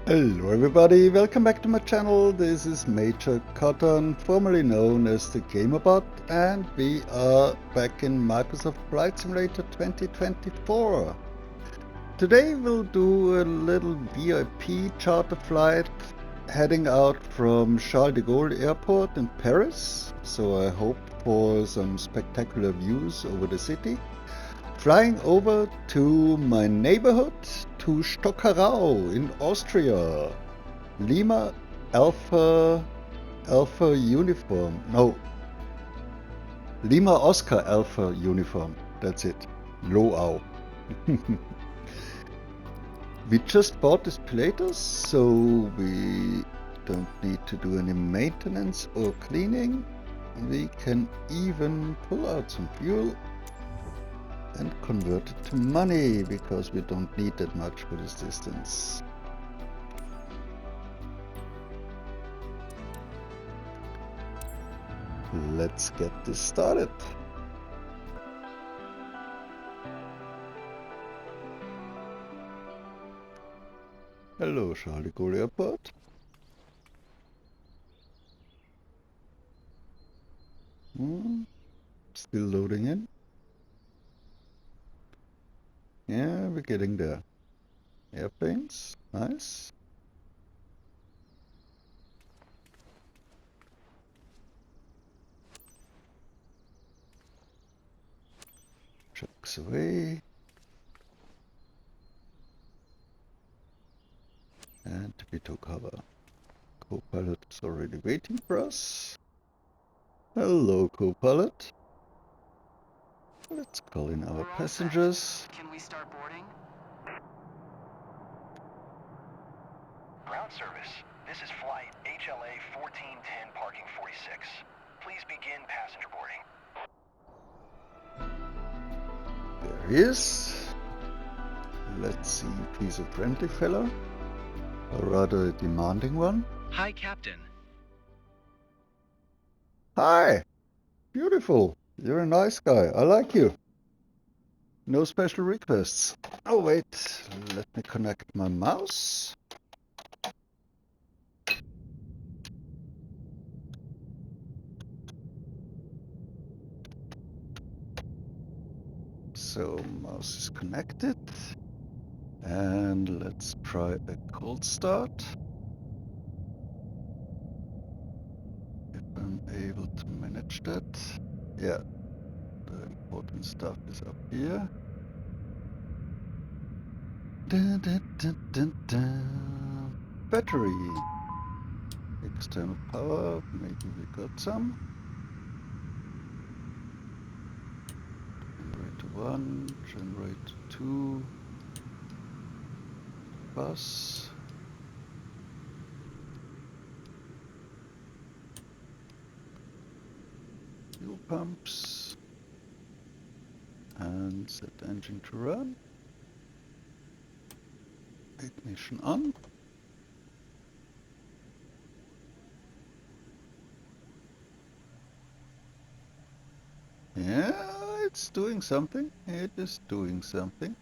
Hello everybody, welcome back to my channel. This is Major Cotton, formerly known as the Gamerbot, and we are back in Microsoft Flight Simulator 2024. Today we'll do a little VIP charter flight heading out from Charles de Gaulle Airport in Paris, so I hope for some spectacular views over the city. Flying over to my neighborhood, to Stockerau in Austria. Lima Alpha Uniform. No. Lima Oscar Alpha Uniform. That's it. Loau. We just bought this pilatus, so we don't need to do any maintenance or cleaning. We can even pull out some fuel and convert it to money, because we don't need that much for this distance. Let's get this started. Hello, Charles de Gaulle Airport. Still loading in. Yeah, we're getting there. Airplanes, nice. Trucks away. And we took cover. Co-pilot is already waiting for us. Hello, co-pilot. Let's call in our passengers. Can we start boarding? Ground service. This is flight HLA 1410 parking 46. Please begin passenger boarding. There he is. Let's see if he's a friendly fellow, or rather a demanding one. Hi, Captain. Hi! Beautiful! You're a nice guy. I like you. No special requests. Oh wait, let me connect my mouse. So mouse is connected. And let's try a cold start. If I'm able to manage that. Yeah, the important stuff is up here. Dun, dun, dun, dun, dun. Battery. External power, maybe we got some. Generator 1, generator 2. Bus. Fuel pumps. And set engine to run. Ignition on. Yeah, it's doing something. It is doing something.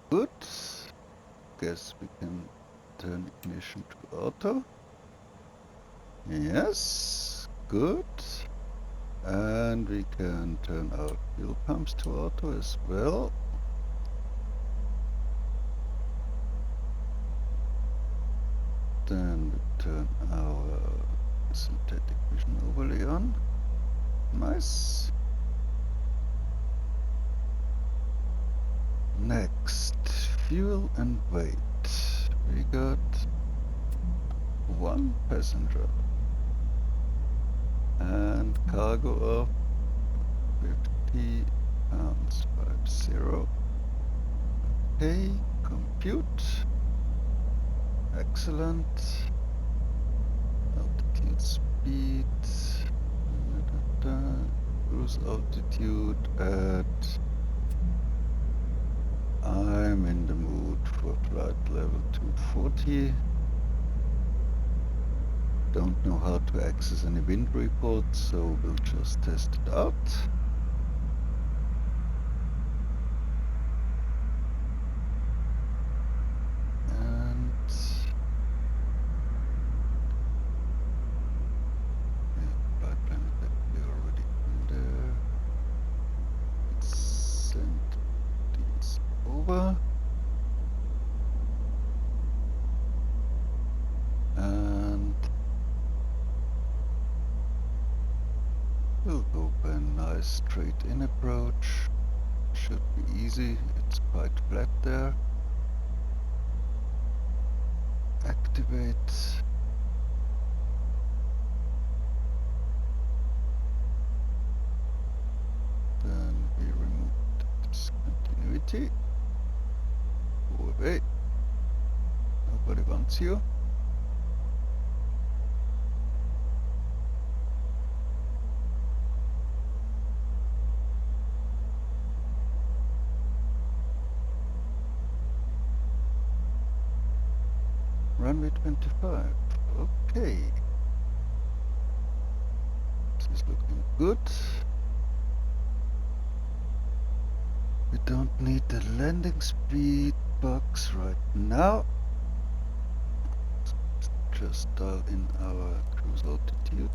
Good. Guess we can turn ignition to auto. Yes, good. And we can turn our fuel pumps to auto as well. Then we turn our synthetic vision overlay on. Nice. Next, fuel and weight. We got one passenger and cargo of 50 pounds 50. Okay, go compute. Excellent. Altitude, speed. Cruise altitude at... I'm in the mood for flight level 240. Don't know how to access any wind reports, so we'll just test it out. And yeah, flight plan is actually already in there. Let's send these over. And we'll go for a nice straight-in approach. Should be easy, it's quite flat there. Activate. Then we remove discontinuity. Go away. Nobody wants you. Runway 25. Okay. This is looking good. We don't need the landing speed box right now. Let's just dial in our cruise altitude.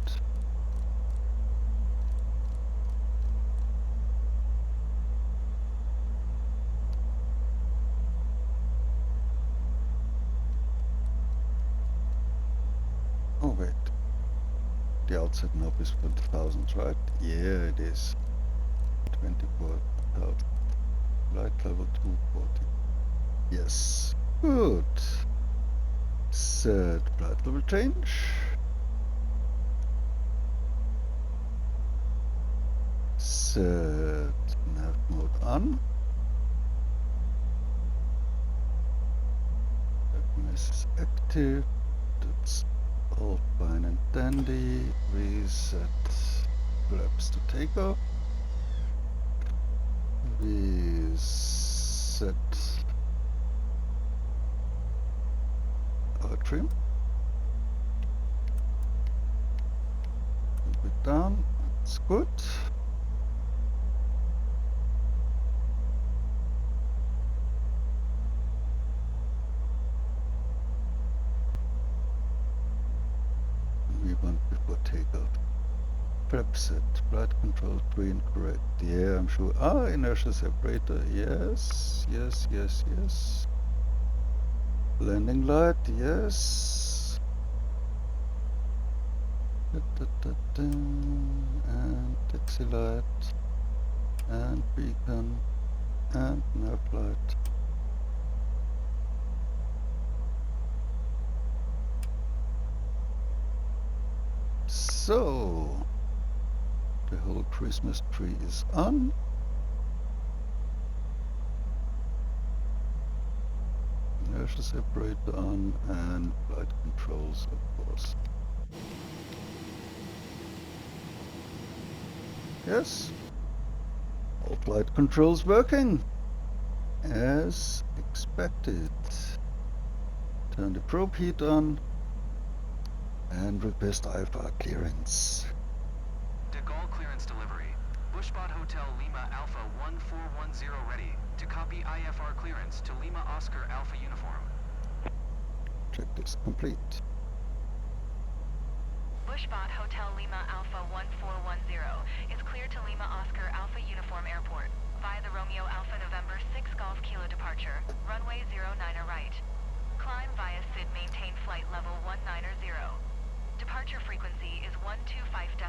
Oh wait, the outside knob is for the thousands, right? Yeah, it is. 24,000. Flight level 240. Yes, good. Set flight level change. Set nav mode on. FMS is active. That's all fine and dandy. Reset flaps to takeoff. We set our trim. Move it down. That's good. We want before takeoff. Flap set, flight control 3 incorrect. Yeah, I'm sure. Ah, inertia separator. Yes, yes, yes, yes. Landing light. Yes. Da, da, da, da. And taxi light. And beacon. And nav light. So the whole Christmas tree is on. Inertia separator on and flight controls, of course. Yes, all flight controls working as expected. Turn the probe heat on and request IFR clearance. De Gaulle clearance delivery. Bushbot Hotel Lima Alpha 1410 ready to copy IFR clearance to Lima Oscar Alpha Uniform. Checklist complete. Bushbot Hotel Lima Alpha 1410 is cleared to Lima Oscar Alpha Uniform Airport via the Romeo Alpha November 6 Golf Kilo departure, runway 09 right. Climb via SID, maintain flight level 190. Departure frequency is 125.7,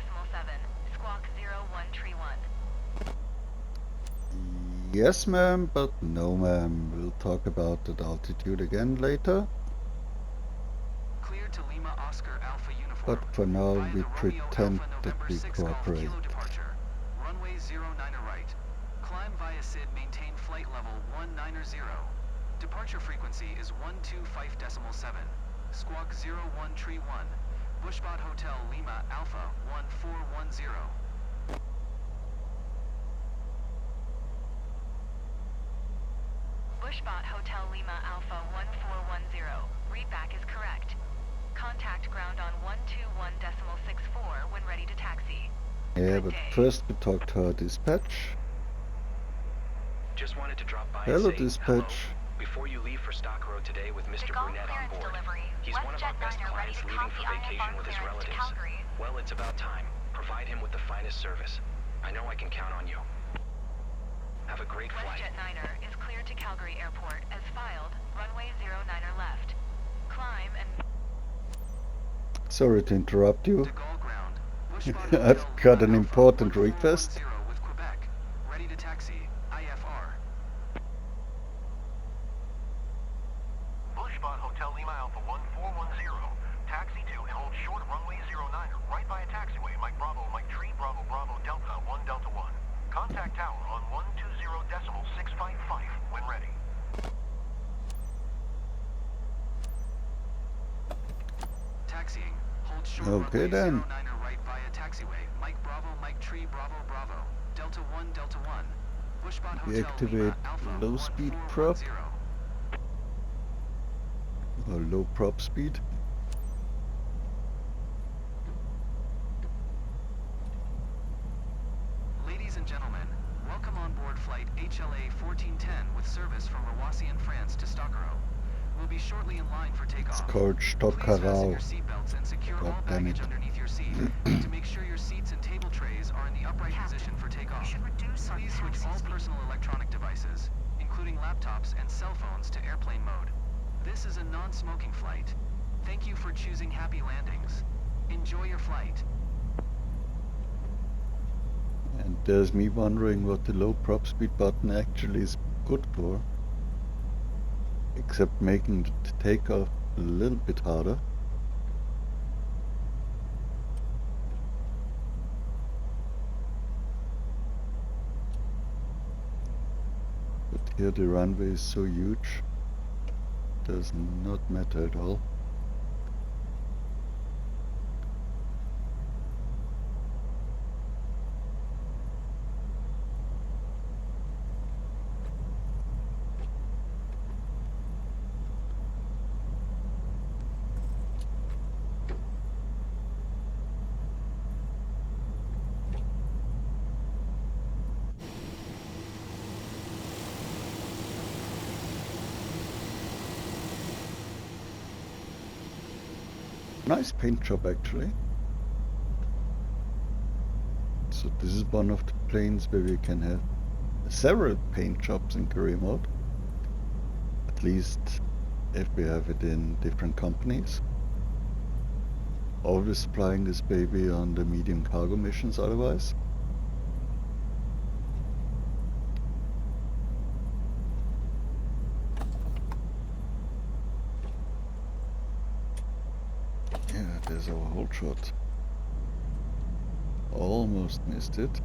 squawk 0131. Yes, ma'am, but no, ma'am. We'll talk about that altitude again later. Clear to Lima Oscar Alpha Uniform. But for now, via we the Romeo pretend Alpha that November we 6 Golf cooperate. Kilo departure, runway 09 right. Climb via SID, maintain flight level 190. Departure frequency is 125.7. Squawk 0131. Bushbot Hotel Lima Alpha 1410. Bushbot Hotel Lima Alpha 1410. Readback is correct. Contact ground on 121.64 when ready to taxi. Yeah, Good but day. first we talk to our dispatch. Just wanted to drop by Hello, and say dispatch. hello before you leave for Stockerau today with De Mr. Gaulle Brunette on clearance board. delivery. He's one of our WestJet best 9 are ready clients to leaving for copy vacation IFR with his clearance to relatives. Calgary. Well, it's about time. Provide him with the finest service. I know I can count on you. Have a great flight. WestJet 9er is cleared to Calgary Airport as filed. Runway 09er left. Climb and... Sorry to interrupt you. De Gaulle ground. Bushbot I've Hotel got Lima an Alpha important request. 1410 with Quebec. Ready to taxi. IFR. Bushbot Hotel Lima Alpha 1410. Taxi to and hold short of runway 09er, right by a taxiway. Mike Bravo, Mike Tree, Bravo, Bravo, Delta, 1 Delta 1. Contact tower on 120.655 when ready. Taxiing. Hold short Okay, runway then. 09er right via taxiway. Mike Bravo, Mike Tree, Bravo, Bravo. Delta 1, Delta 1. Bushbot We Hotel activate Lima Alpha low speed prop 1410. or low prop speed. Ladies and gentlemen, welcome on board flight HLA 1410 with service from Roissy in France to Stockerau. We'll be shortly in line for It's takeoff. called Please fasten Stockerau. your seatbelts and secure God all damn baggage it. underneath your seat. To make sure your seats and table trays are in the upright position for takeoff. Please switch all personal electronic devices, including laptops and cell phones, to airplane mode. This is a non-smoking flight. Thank you for choosing Happy Landings. Enjoy your flight. And there's me wondering what the low prop speed button actually is good for. Except making the takeoff a little bit harder. But here the runway is so huge, does not matter at all. Nice paint job actually. So this is one of the planes where we can have several paint jobs in career mode. At least if we have it in different companies. Always flying this baby on the medium cargo missions otherwise. Yeah, there's our hold shot. Almost missed it.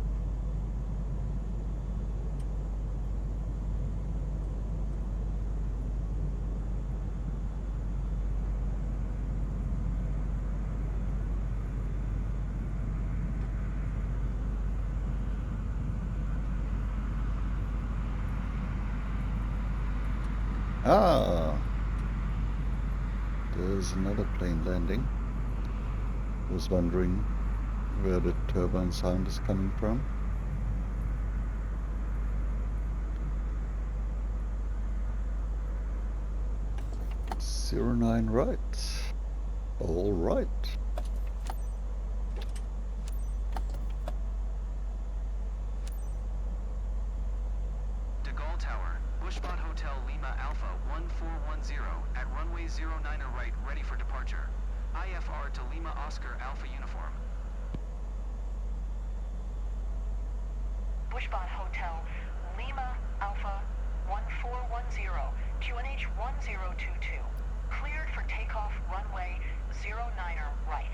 Ah! There's another plane landing. Was wondering where the turbine sound is coming from. Zero 09 right. All right. De Gaulle Tower, Bushbot Hotel Lima Alpha 1410 at runway 09er right, ready for departure. IFR to Lima Oscar Alpha Uniform. Bushbot Hotel, Lima Alpha 1410, QNH 1022. Cleared for takeoff runway 09er right.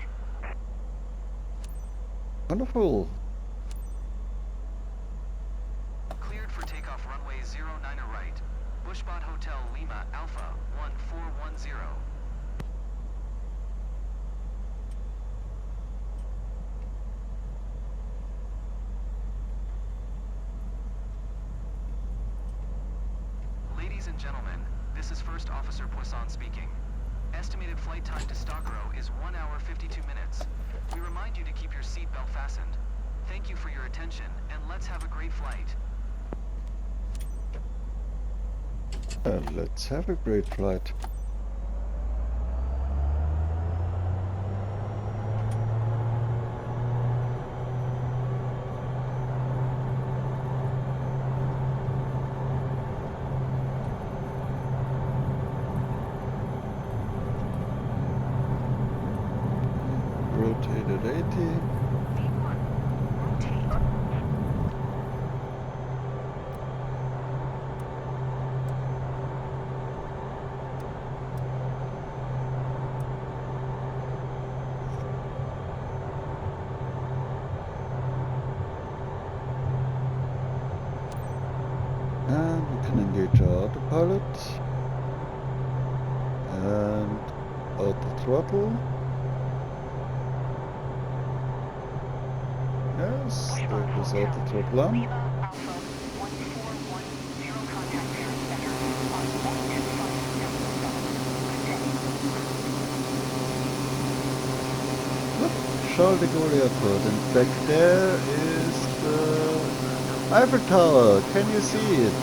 Wonderful. Cleared for takeoff runway 09er right. Bushbot Hotel Lima Alpha 1410. Ladies and gentlemen, this is First Officer Poisson speaking. Estimated flight time to Stockerau is 1 hour 52 minutes. We remind you to keep your seatbelt fastened. Thank you for your attention, and let's have a great flight. Let's have a great flight. Rotate at 80. V1, rotate. And we can engage our autopilot and auto throttle. Yes, there is auto throttle on. Lima Alpha 1410, contact Paris Center on 125.7. Good day. Look, Charles de Gaulle Airport, and back there is the Eiffel Tower. Can you see it?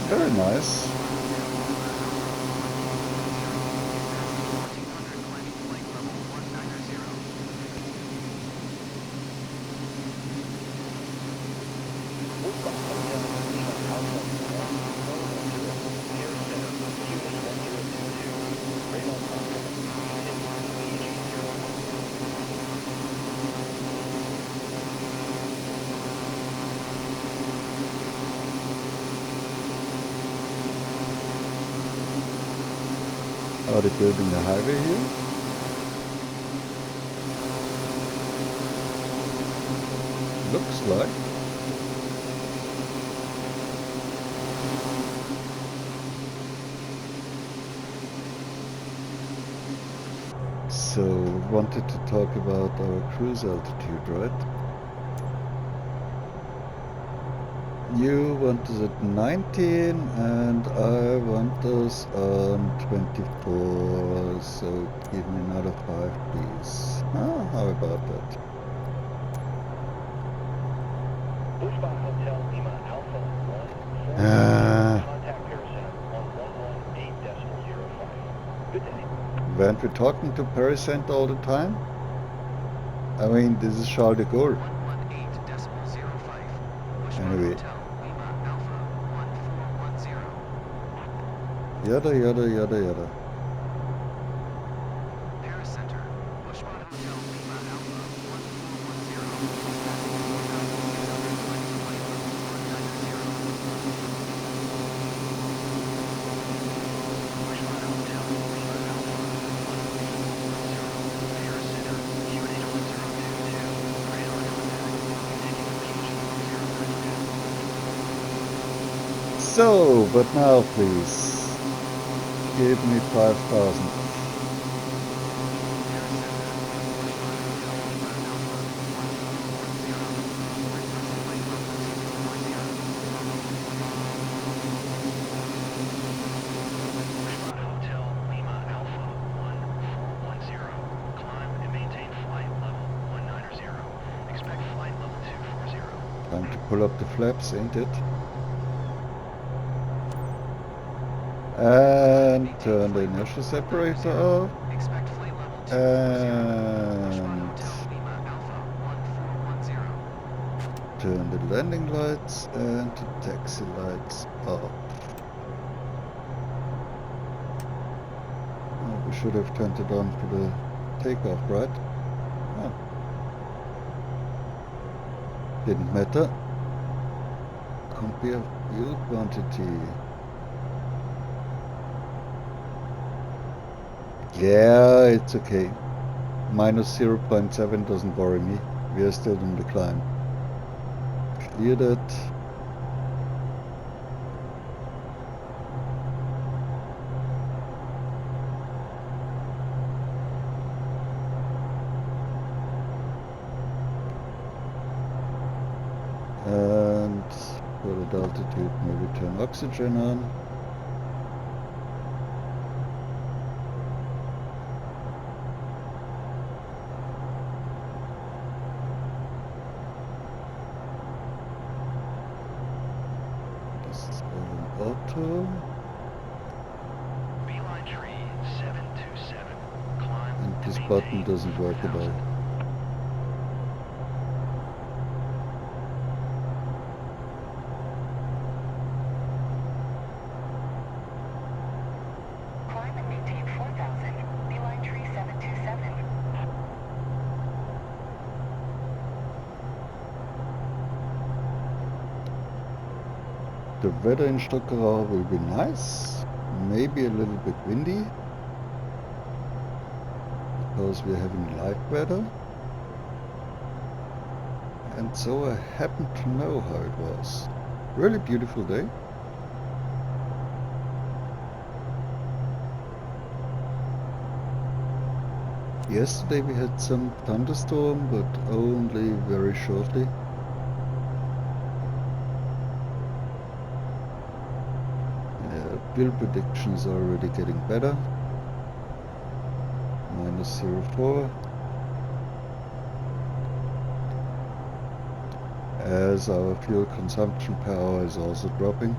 Very nice. 1400 climbing flight level 190. Are they building a highway here? Looks like. So, wanted to talk about our cruise altitude, right? You want us at 19 and I want us on 24, so give me another 5 please. Ah, how about that? Bushbot Hotel Lima Alpha 1, Ah, contact Paris Center on 118.05. Good day. weren't we talking to Paris Center all the time? I mean, this is Charles de Gaulle. 118.05. Bushbot Anyway. Hotel Lima Alpha 1410. Yada yada yada yada. Paris Center. Bushbot Hotel Lima Alpha 1410. So, but now please, give me 5,000. Hotel Lima Alpha 1410. Climb and maintain flight level 190. Expect flight level 240. Time to pull up the flaps, ain't it? And turn the inertial separator off. Expect flight level 240. And Hotel Lima Alpha 1410. turn the landing lights and the taxi lights off. Oh, we should have turned it on for the takeoff, right? Oh. Didn't matter. Compare fuel quantity. Yeah, it's okay. Minus 0.7 doesn't worry me. We are still in the climb. cleared it. And for the altitude, maybe turn oxygen on. This is all in auto. Beeline tree 727. Climb And this and button maintain doesn't work at 4000. all. Climb and maintain 4,000. Beeline tree 727. The weather in Stockerau will be nice, maybe a little bit windy, because we're having light weather. And so I happen to know how it was. Really beautiful day. Yesterday we had some thunderstorm, but only very shortly. Wind predictions are already getting better. -0.4. As our fuel consumption per hour is also dropping.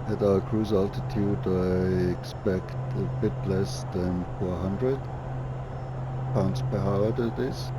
At our cruise altitude I expect a bit less than 400 pounds per hour that is.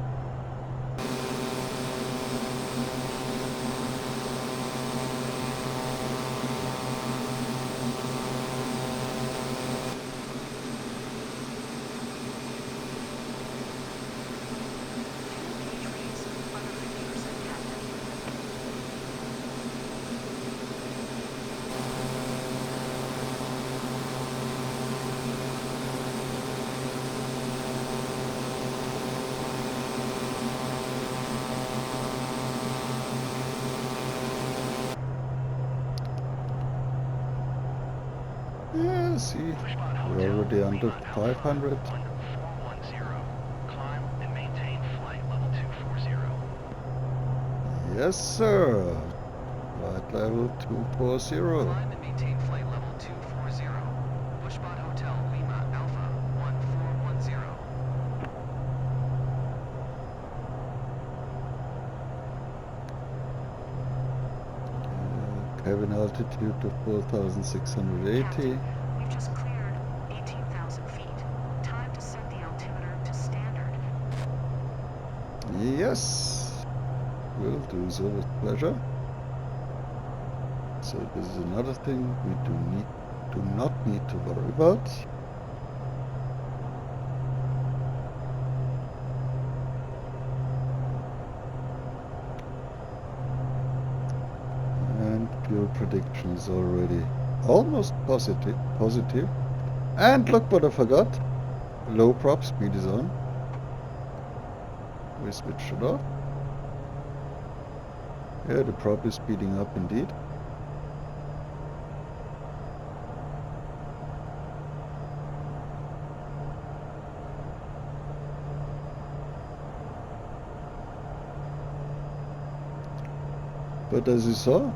Yeah, see, we're already under 500. 1410. Climb and maintain flight level 240. Yes, sir. Flight level 240. Climb and maintain flight level 240. Bushbot Hotel Lima Alpha 1410. Cabin altitude of 4,680. Captain, we've just cleared 18,000 feet. Time to set the altimeter to standard. Yes, will do so with pleasure. So this is another thing we do not need to worry about. And fuel prediction is already almost positive. And look what I forgot. Low prop speed is on. We switched it off. Yeah, the prop is speeding up indeed. But as you saw,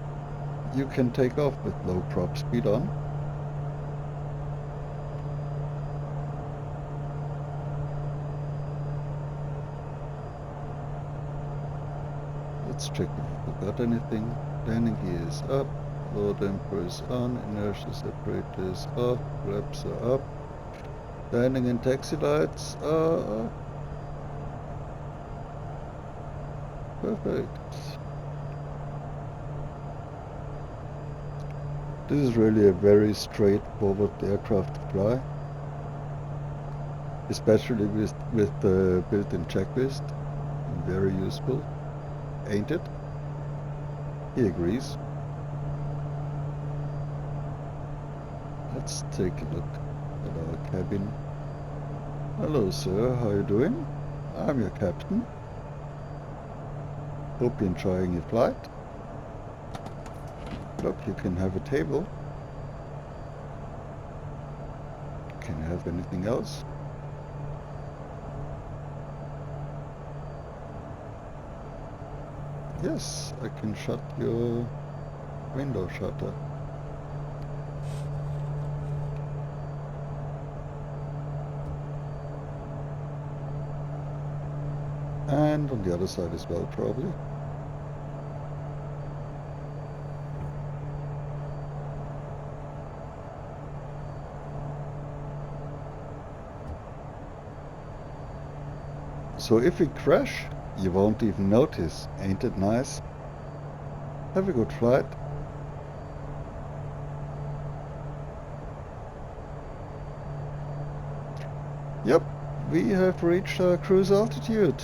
you can take off with low prop speed on. Let's check if we forgot anything. Landing gear is up, low damper is on, inertia separator is off, flaps are up, landing and taxi lights are up. Perfect. This is really a very straightforward aircraft to fly, especially with the built-in checklist. Very useful, ain't it? He agrees. Let's take a look at our cabin. Hello sir, how are you doing? I'm your captain. Hope you're enjoying your flight. Look, you can have a table. Can you have anything else? Yes, I can shut your window shutter. And on the other side as well, probably. So if we crash, you won't even notice. Ain't it nice? Have a good flight. Yep, we have reached our cruise altitude.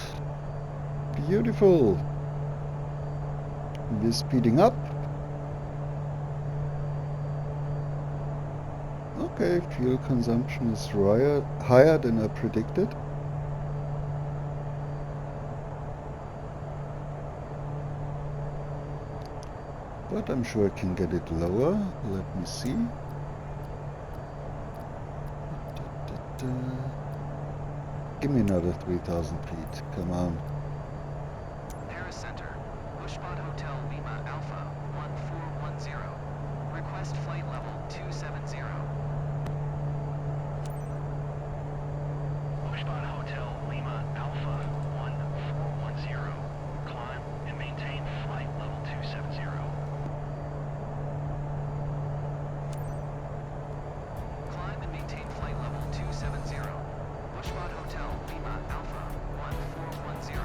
Beautiful. We're speeding up. Okay, fuel consumption is higher than I predicted. But I'm sure I can get it lower. Let me see. Give me another 3,000 feet. Come on. Paris Center, Bushbot Hotel Lima Alpha 1410. Request flight level 270. Bushbot Hotel Lima Alpha 1410. Climb and maintain flight level 270. Climb and maintain flight level 270. Bushbot Hotel Lima Alpha 1410.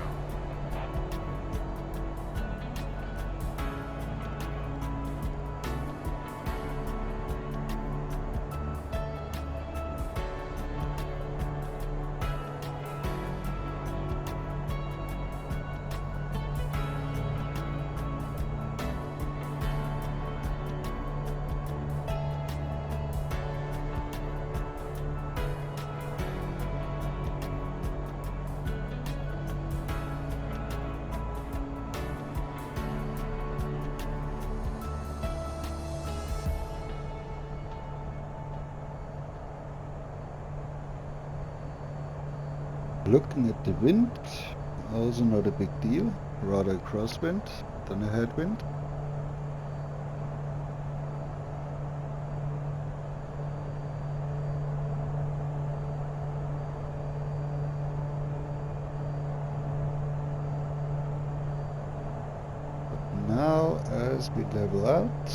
Looking at the wind, also not a big deal, rather a crosswind than a headwind. But now, as we level out,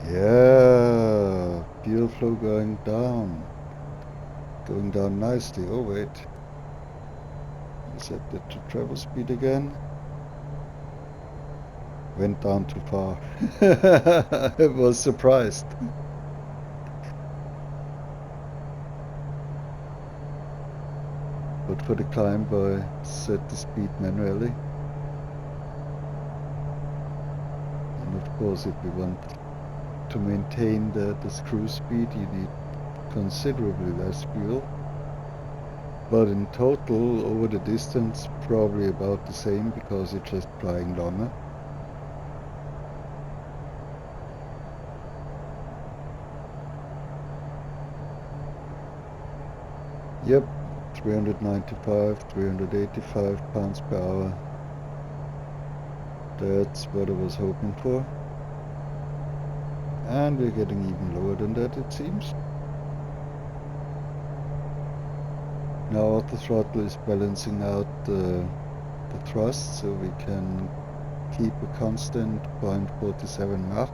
yeah, fuel flow going down nicely. Oh wait, I set that to travel speed again. Went down too far. I was surprised. But for the climb I set the speed manually. And of course if we want to maintain the cruise speed you need considerably less fuel. But in total over the distance probably about the same because you're just flying longer. Yep, 395, 385 pounds per hour. That's what I was hoping for. And we're getting even lower than that, it seems. Now auto throttle is balancing out the thrust, so we can keep a constant 0.47 Mach.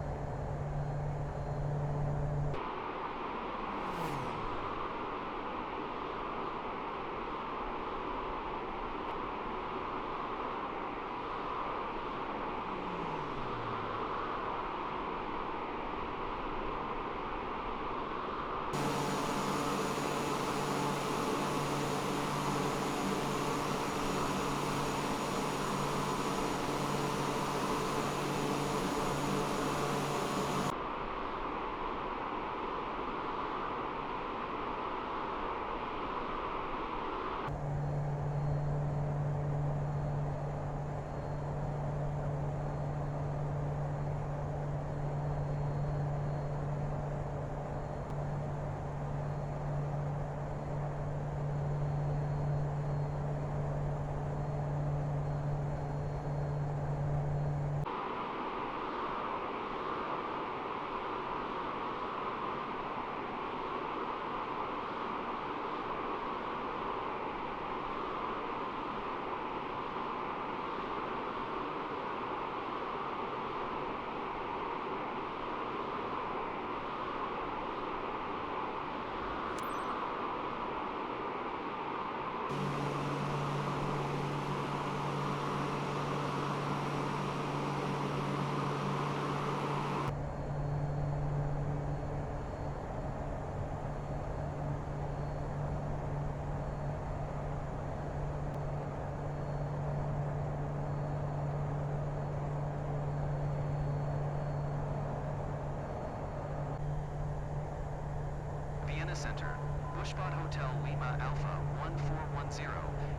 Center. Bushbot Hotel Lima Alpha 1410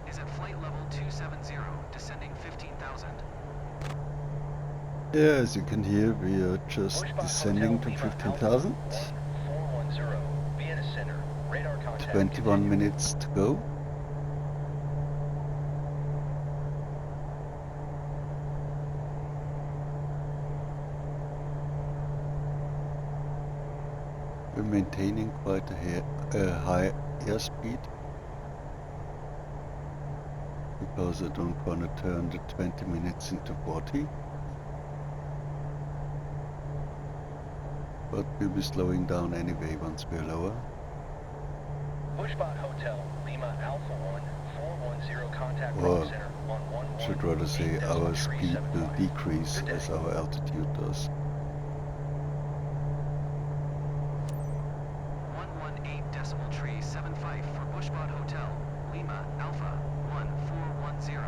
is at flight level 270, descending 15,000. Yeah, as you can hear, we are just descending to 15,000. 1410, Vienna Center. Radar contact. 21 minutes to go. We're maintaining quite a high airspeed because I don't want to turn the 20 minutes into 40. But we'll be slowing down anyway once we're lower. Bushbot Hotel Lima Alpha 1410, contact Or Rock Center on 11. should rather say our speed will decrease as our altitude does. 118.75 for Bushbot Hotel Lima Alpha 1410.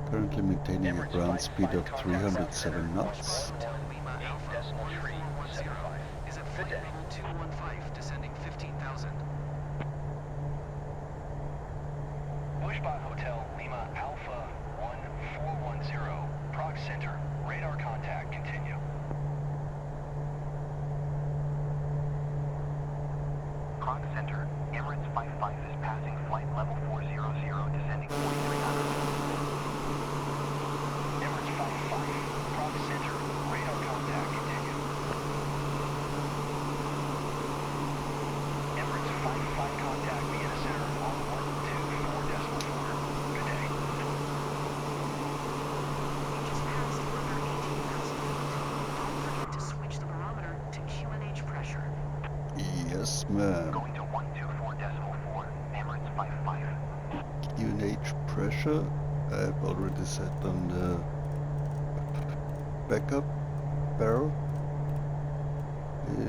Currently maintaining a ground speed of 307 knots. Hotel Lima Alpha 1410 is at flight level 215, descending 15,000. Bushbot Hotel Lima Alpha 1410, Prague Center. Radar contact. Continue. Prague Center. Emirates 55 is passing flight level 400, descending 4,300. Emirates 55, Prague Center. Radar contact. Continue. Emirates 55 contact Vienna Center on 124.4. Good day. You just passed under 18,000 feet. Don't forget to switch the barometer to QNH pressure. Yes, ma'am. Going to 124.4. Emirates 55. QNH pressure, I've already set on the backup barrel,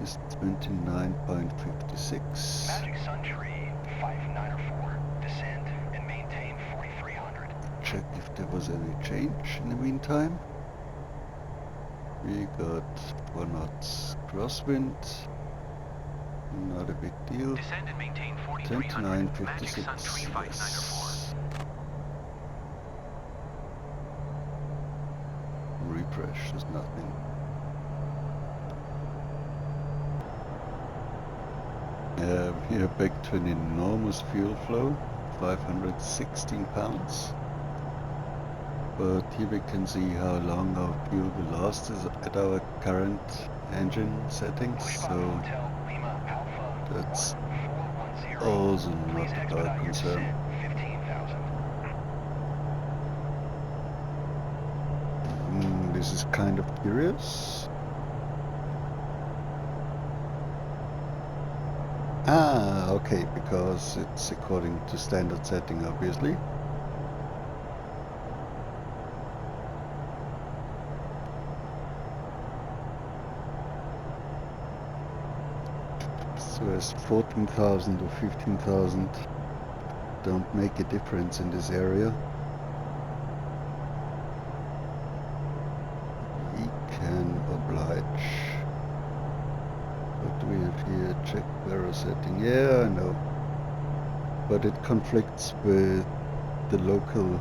is 29.56. Magic Sun Tree 594. Descend and maintain 4,300. Check if there was any change in the meantime. We got 4 knots crosswind, not a big deal. Descend and maintain 4,300. Magic Sun 29.56. Tree 594. Refresh is nothing. We are back to an enormous fuel flow, 516 pounds. But here we can see how long our fuel will last is at our current engine settings, so Hotel Lima Alpha that's 1410. also Please not expedite our your concern. descent. 15,000. This is kind of curious. Ah, okay, because it's according to standard setting, obviously. So as 14,000 or 15,000 don't make a difference in this area. We can oblige. What do we have here? Check barrel setting. Yeah, I know. But it conflicts with the local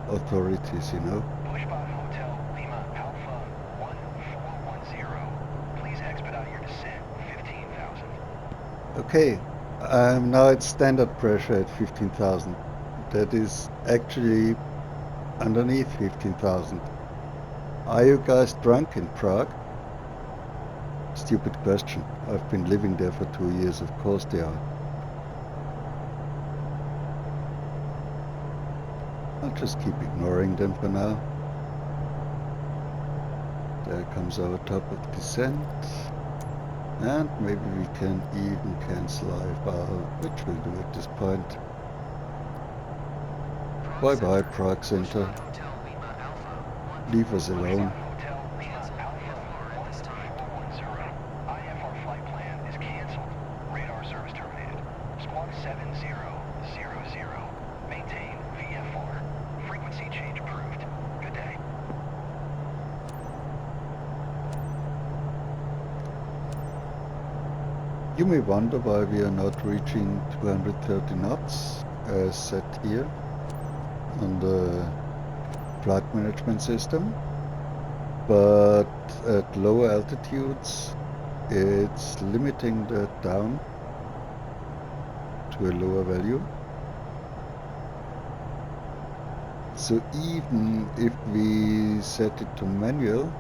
authorities, you know. Bushbot Hotel Lima Alpha 1410. Please expedite your descent. 15,000. Okay, now it's standard pressure at 15,000. That is actually underneath 15,000. Are you guys drunk in Prague? Stupid question. I've been living there for 2 years, of course they are. I'll just keep ignoring them for now. There comes our top of descent. And maybe we can even cancel IFR, which we'll do at this point. Bye bye Prague Center. Hotel Lima Alpha Leave us alone. Hotel Lima Alpha 1410. IFR flight plan is canceled. Radar service terminated. Squawk 7000. Maintain VFR. Frequency change approved. Good day. You may wonder why we are not reaching 230 knots as set here on the flight management system, but at lower altitudes it's limiting that down to a lower value. So even if we set it to manual,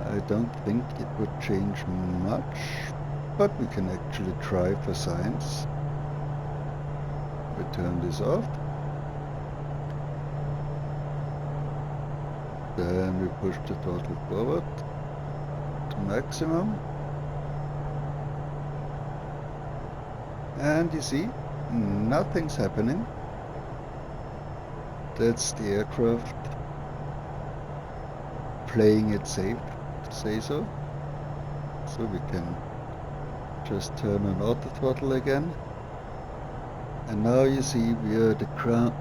I don't think it would change much, but we can actually try for science. We turn this off. Then we push the throttle forward to maximum. And you see, nothing's happening. That's the aircraft playing it safe, to say so. So we can just turn on auto throttle again. And now you see we are at a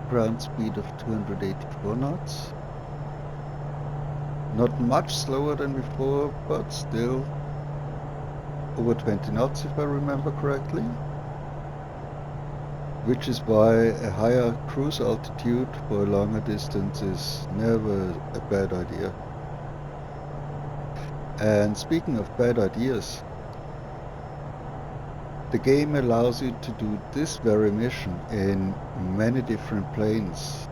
ground speed of 284 knots. Not much slower than before, but still over 20 knots if I remember correctly. Which is why a higher cruise altitude for a longer distance is never a bad idea. And speaking of bad ideas, the game allows you to do this very mission in many different planes,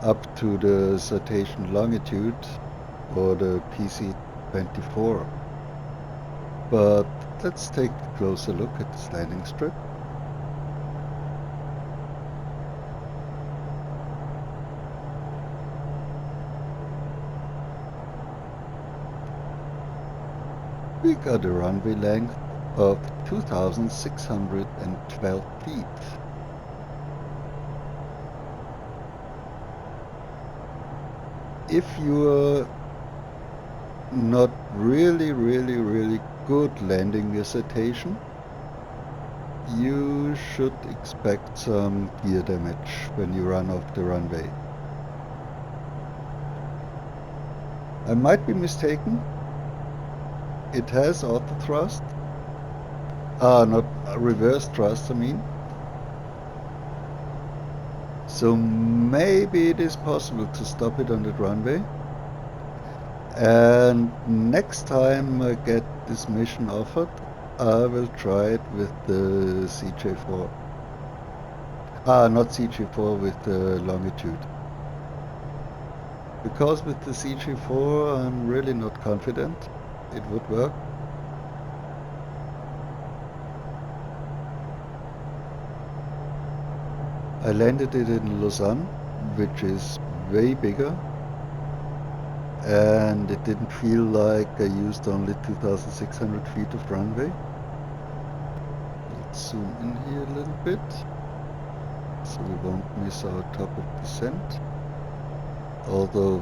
up to the Citation longitude or the PC-24. But let's take a closer look at this landing strip. We got a runway length of 2,612 feet. If you're not really good landing your Citation, you should expect some gear damage when you run off the runway. I might be mistaken. It has auto thrust. Not reverse thrust, I mean. So maybe it is possible to stop it on the runway. And next time I get this mission offered, I will try it with the CJ4. Not CJ4, with the longitude. Because with the CJ4 I'm really not confident it would work. I landed it in Lausanne, which is way bigger, and it didn't feel like I used only 2,600 feet of runway. Let's zoom in here a little bit, so we won't miss our top of descent. Although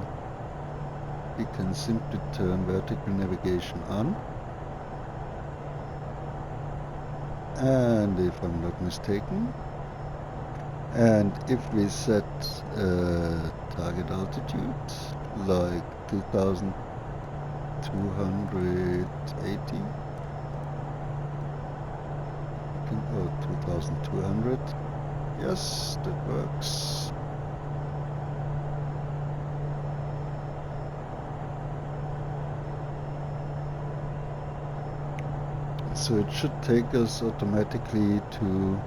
we can simply turn vertical navigation on. And if I'm not mistaken, and if we set target altitude like 2,280, or 2,200, yes, that works. So it should take us automatically to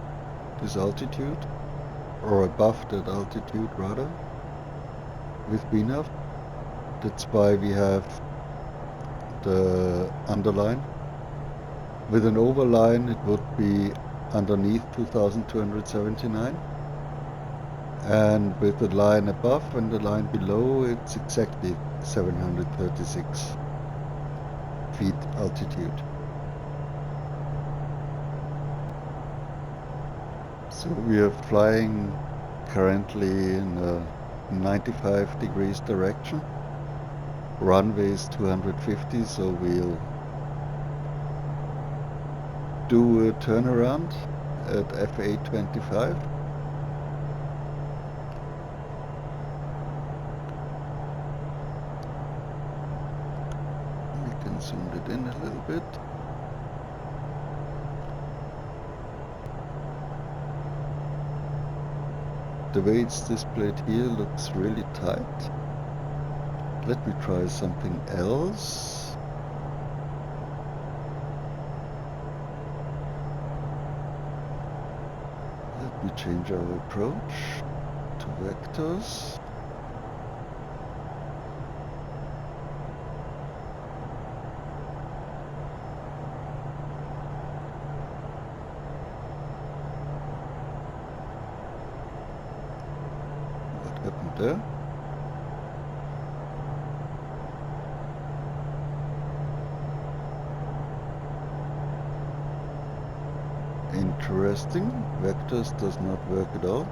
this altitude, or above that altitude rather, with VNAV. That's why we have the underline. With an overline it would be underneath 2,279, and with the line above and the line below it's exactly 736 feet altitude. So we are flying currently in a 95 degrees direction. Runway is 250, so we'll do a turnaround at FA25. We can zoom it in a a little bit. The way it's displayed here looks really tight. Let me try something else. Let me change our approach to vectors. What happened there? Interesting. Vectors does not work at all.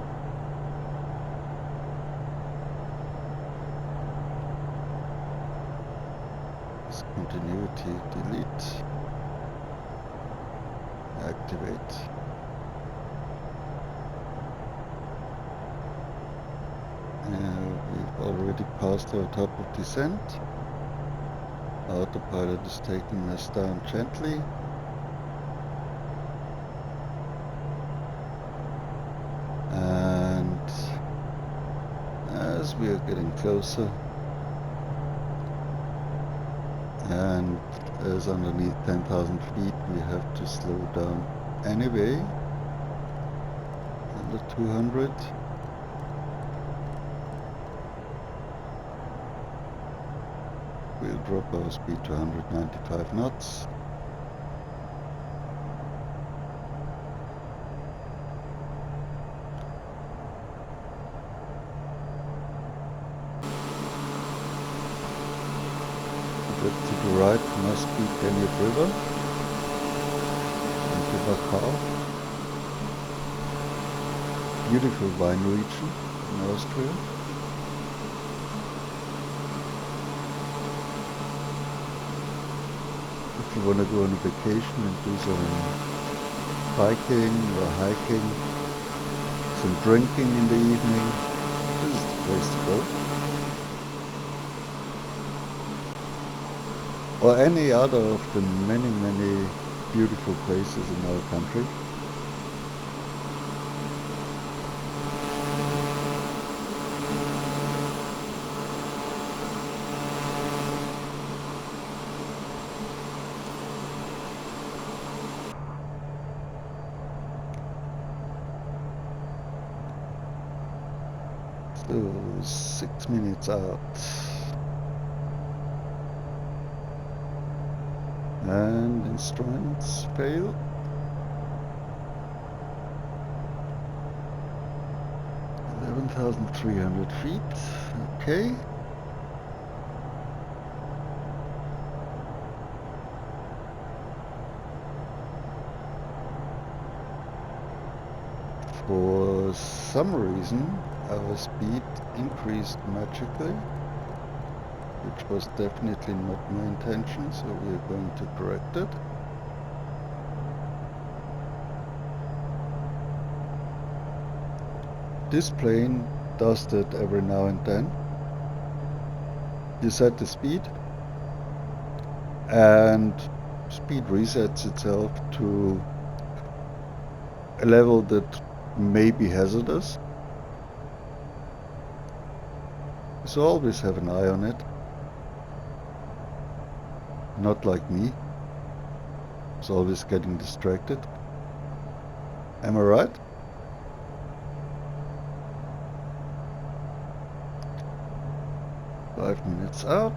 Discontinuity, delete, activate. We've already passed our top of descent. Autopilot is taking us down gently. And as we are getting closer, and as underneath 10,000 feet, we have to slow down anyway. Under 200. We'll drop our speed to 195 knots. To the right must be Danube River and Tobacco. Beautiful wine region in Austria. If you want to go on a vacation and do some biking or hiking, some drinking in the evening, this is the place to go. Or any other of the many beautiful places in our country. So 6 minutes out. And instruments fail. (11,300 feet). Okay. For some reason, our speed increased magically, which was definitely not my intention, so we are going to correct it. This plane does that every now and then. You set the speed, and speed resets itself to a level that may be hazardous. So always have an eye on it. Not like me. It's always getting distracted. Am I right? Five minutes out.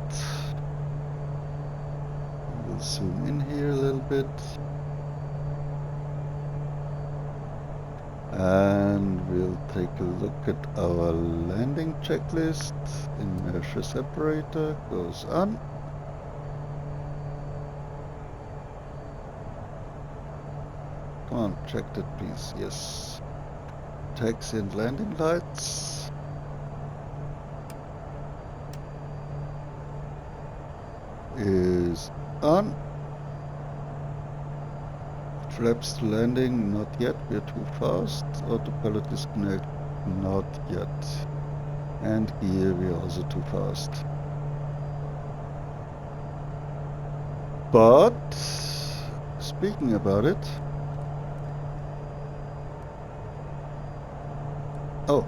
We'll zoom in here a little bit. And we'll take a look at our landing checklist. Inertia separator goes on. Come on, check that please. Yes. Taxi and landing lights. Is on. Flaps to landing, not yet, we're too fast. Autopilot disconnect, not yet. And gear, we're also too fast. But speaking about it, oh,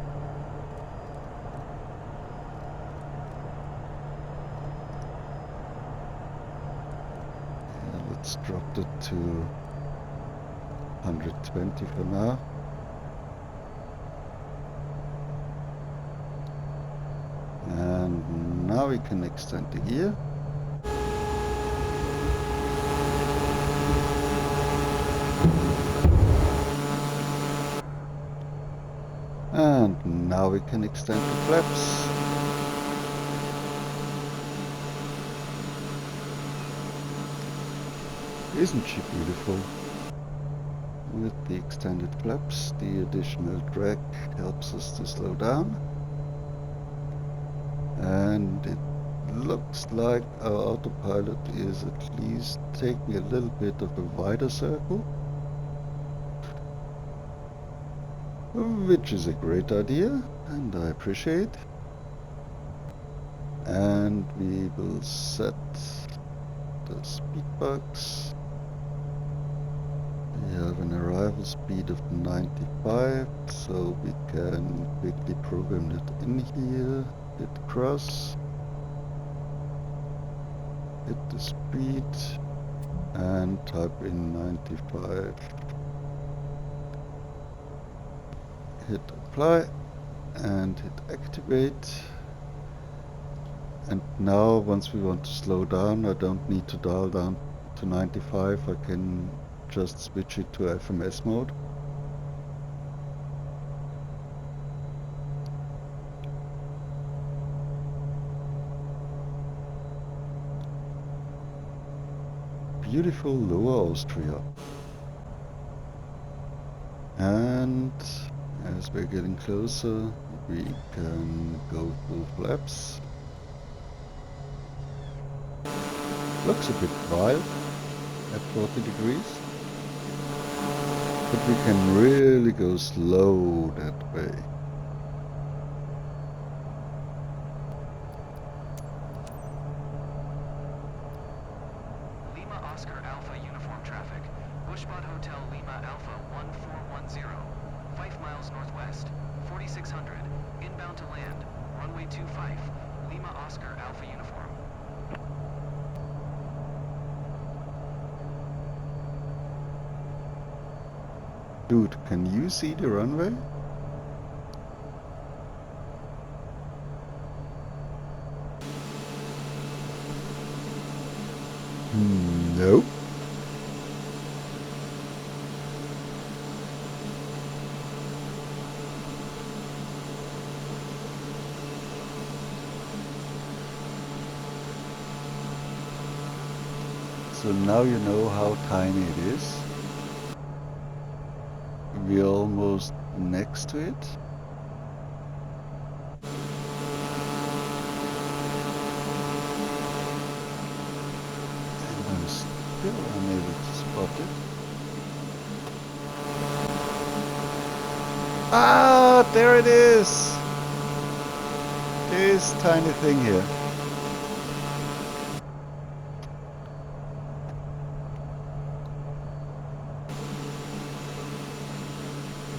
yeah, let's drop it to 120 for now. And now we can extend the gear. And now we can extend the flaps. Isn't she beautiful? With the extended flaps, the additional drag helps us to slow down. And it looks like our autopilot is at least taking a little bit of a wider circle, which is a great idea and I appreciate. And we will set the speed box. We have an arrival speed of 95, so we can quickly program it in here. Hit cross, hit the speed, and type in 95. Hit apply and hit activate. And now once we want to slow down, I don't need to dial down to 95, I can just switch it to FMS mode. Beautiful Lower Austria. And as we're getting closer, we can go full flaps. Looks a bit wild at 40 degrees, but we can really go slow that way. Lima Oscar Alpha Uniform Traffic. Bushbot Hotel Lima Alpha 1410. 5 miles northwest. 4600. Inbound to land. Runway 25. Lima Oscar Alpha Uniform. Dude, can you see the runway? Nope. So now you know how tiny it is. We're almost next to it. And I'm still unable to spot it. Ah, there it is! This tiny thing here.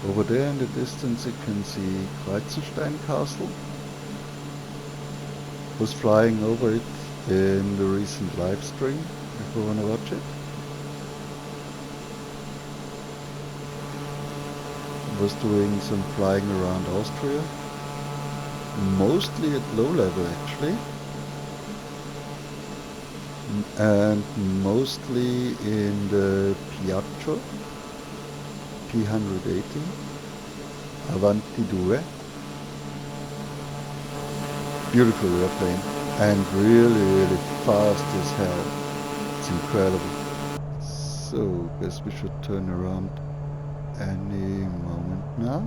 Over there in the distance you can see Kreutzenstein Castle. Was flying over it in the recent live stream, if you want to watch it. Was doing some flying around Austria, mostly at low level actually, and mostly in the Piaggio P180 Avanti Due. Beautiful airplane and really fast as hell. It's incredible. So guess we should turn around any moment now.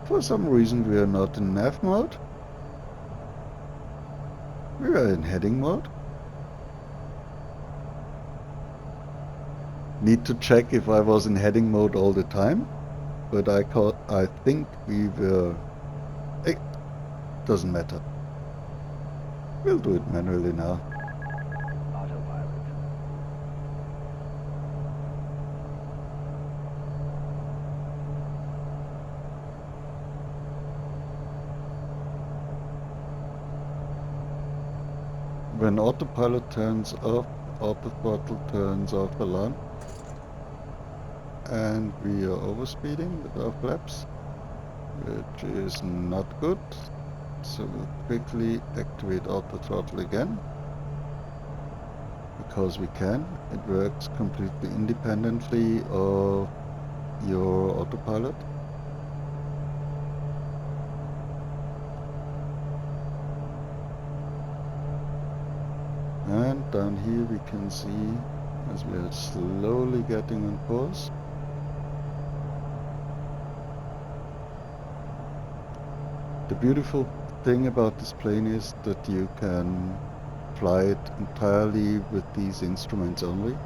For some reason we are not in nav mode. We are in heading mode. Need to check if I was in heading mode all the time. but I think we were... It doesn't matter. We'll do it manually now. Autopilot. When autopilot turns off, autothrottle turns off alarm. And we are overspeeding with our flaps, which is not good. So we'll quickly activate autothrottle again. Because we can. It works completely independently of your autopilot. And down here we can see, as we are slowly getting on course, the beautiful thing about this plane is that you can fly it entirely with these instruments only.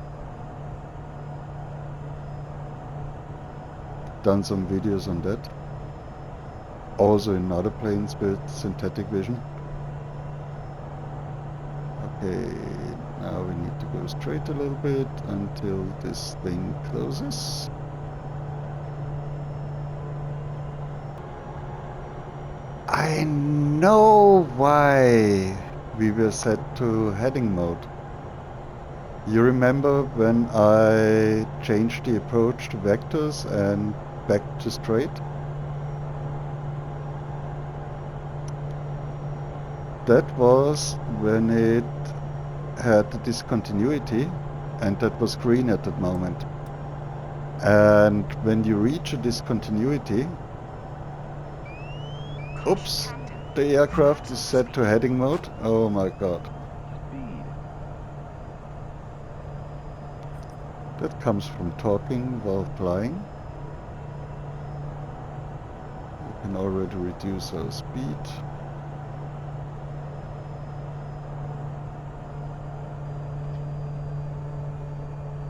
Done some videos on that. Also in other planes with synthetic vision. Okay, now we need to go straight a little bit until this thing closes. I know why we were set to heading mode. You remember when I changed the approach to vectors and back to straight? That was when it had the discontinuity, and that was green at that moment. And when you reach a discontinuity, oops, the aircraft is set to heading mode. Oh my god. Speed. That comes from talking while flying. We can already reduce our speed.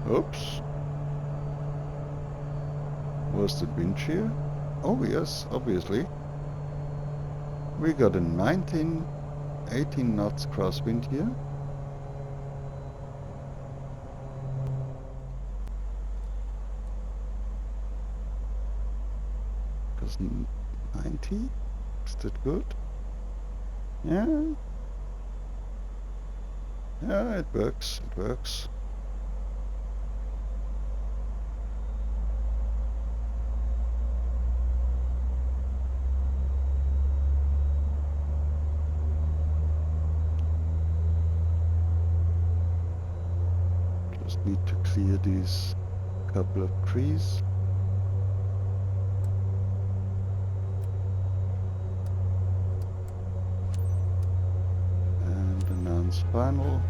Oops. Was the wind shear? Oh yes, obviously. We got a 18 knots crosswind here. Because 90? Is that good? Yeah. Yeah, it works. It works. Just need to clear these couple of trees. And announce final.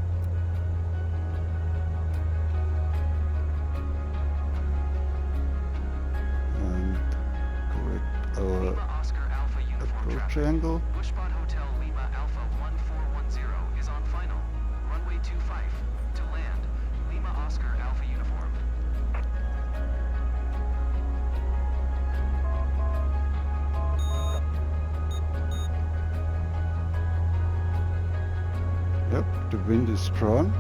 And correct our Lima Oscar Alpha Uniform approach traffic. angle. Bushbot Hotel Lima Alpha 1410 is on final. Runway 25 to land. Lima Oscar Alpha Uniform. Yep, the wind is strong.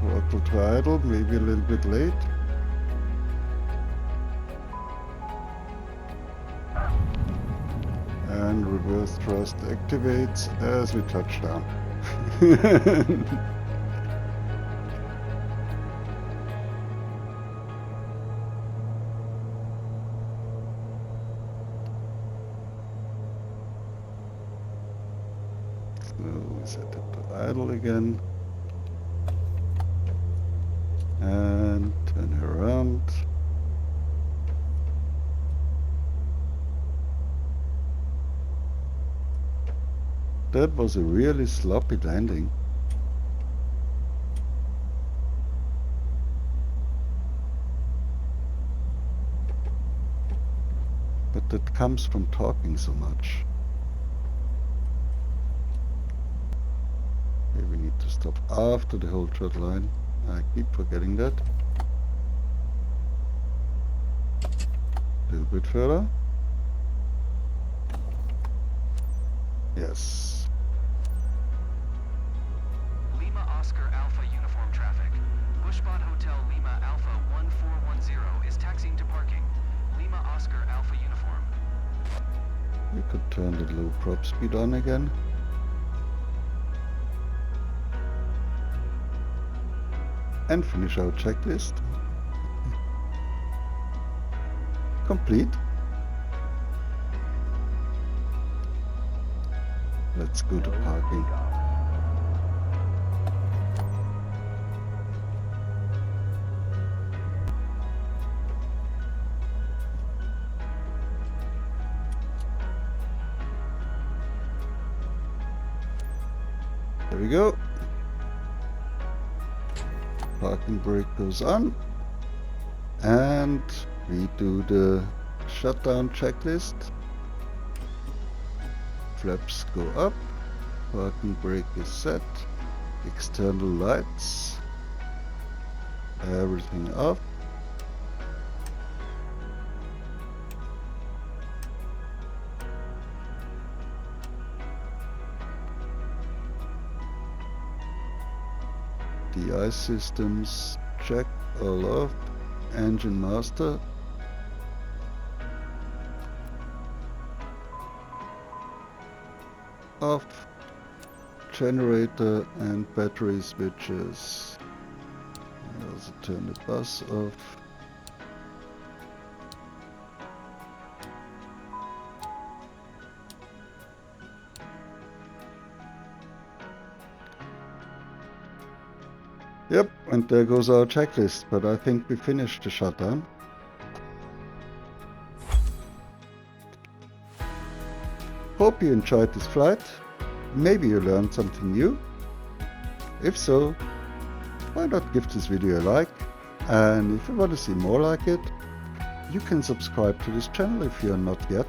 Throttle to idle, maybe a little bit late. And reverse thrust activates as we touch down. Slowly set it to idle again. And turn her around. That was a really sloppy landing. But that comes from talking so much. to stop after the hold short line. I keep forgetting that. A little bit further. Yes. Lima Oscar Alpha uniform traffic. Bushbot Hotel Lima Alpha 1410 is taxiing to parking. Lima Oscar Alpha uniform. We could turn the low prop speed on again. And finish our checklist. Complete. Let's go to parking. There we go. Parking brake goes on. And we do the shutdown checklist. Flaps go up. Parking brake is set. External lights. Everything off. DI systems check, all off. Engine master. Off. Generator and battery switches. I also turn the bus off. Yep, and there goes our checklist, but I think we finished the shutdown. Hope you enjoyed this flight. Maybe you learned something new. If so, why not give this video a like? And if you want to see more like it, you can subscribe to this channel if you are not yet.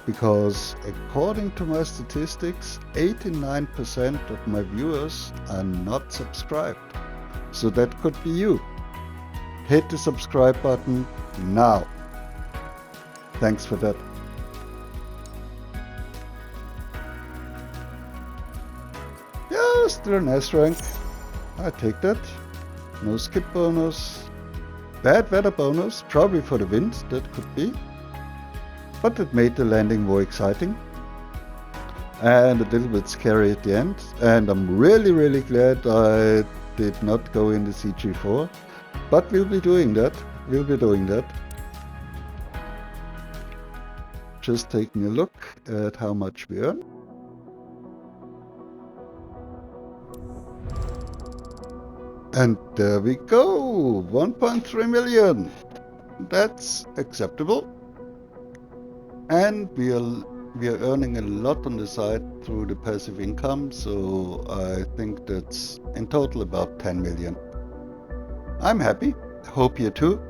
Because according to my statistics, 89% of my viewers are not subscribed. So that could be you. Hit the subscribe button now. Thanks for that. Yeah, still an S rank. I take that. No skip bonus. Bad weather bonus, probably for the wind, that could be. But it made the landing more exciting. And a little bit scary at the end. And I'm really glad I did not go in the CJ4. But we'll be doing that. Just taking a look at how much we earn. And there we go, 1.3 million. That's acceptable. And we are earning a lot on the side through the passive income, so I think that's in total about 10 million. I'm happy, hope you too,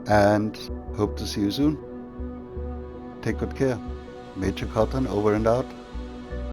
and hope to see you soon. Take good care. Major Cotton over and out.